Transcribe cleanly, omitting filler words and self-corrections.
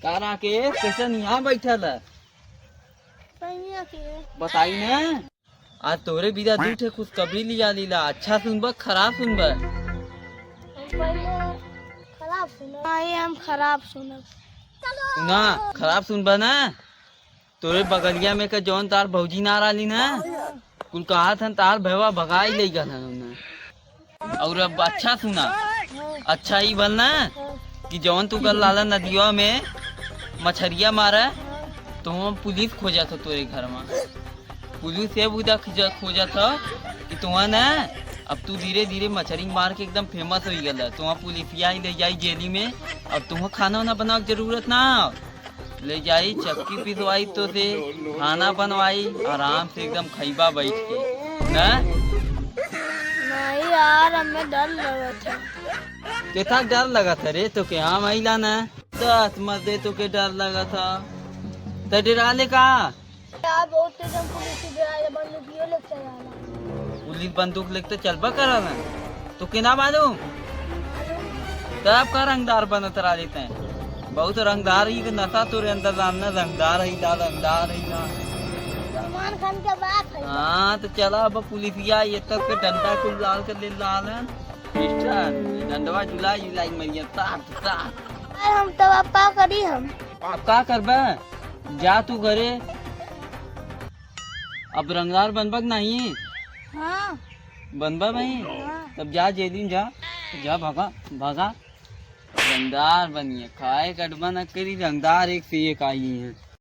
कारा के कैसन यहाँ बैठल है बताई ना। आज तोरे बिना दूठे कुछ कभी लिया लीला। अच्छा सुनबा खराब सुनबा? हम खराब सुना सुना खराब सुनबा ना। तोरे बगलिया में का जौन तार भौजी ना रही ना, कुल कहा था तार भैया भगाई ले गए। और अब अच्छा सुना, अच्छा ही बोलना कि जौन तू कल लाला नदिया में मछरिया मारा तो वहाँ पुलिस खोजा था तोरे घर में। पुलिस ये बुदा खोजा था कि तुम्हारा ना अब तू धीरे धीरे मछली मार के एकदम फेमस हो गया। तुम्हारा पुलिसिया ही ले जाई जेली में। अब तुम्हें खाना वाना बनाने की जरूरत ना ले जाई, चक्की पिसवाई तो से खाना बनवाई आराम से एकदम खैबा बैठ के ना। नहीं यार हमें डर लगा था। कितना डर लगा था रे तो के? हाँ महिला ना दस मजे तो के डर लगा था तो डराले का यार बहुत एकदम पुलिस बंदूक लेके चलबा करा ना तो के ना मालूम तब का रंगदार बनत रहा लेते हैं। बहुत रंगदार ही नशा तोरे अंदर डालना। रंगदार ही ला रंगदार ही ला। सलमान खान का बात है। हाँ तो चला अब पुलिसिया ये तक के डंडा को लाल कर ले लाल डंडवा जुलाई जुलाई मरिया ताट ताट। हम तो अपा करी हम अब का करबा? जा तू घरे। अब रंगदार बनबक नहीं हाँ बनबा भाई। हाँ। तब जा जेदिन जा जा भागा भागा। रंगदार बनिए खाए कटबा न करी। रंगदार एक से एक आई है।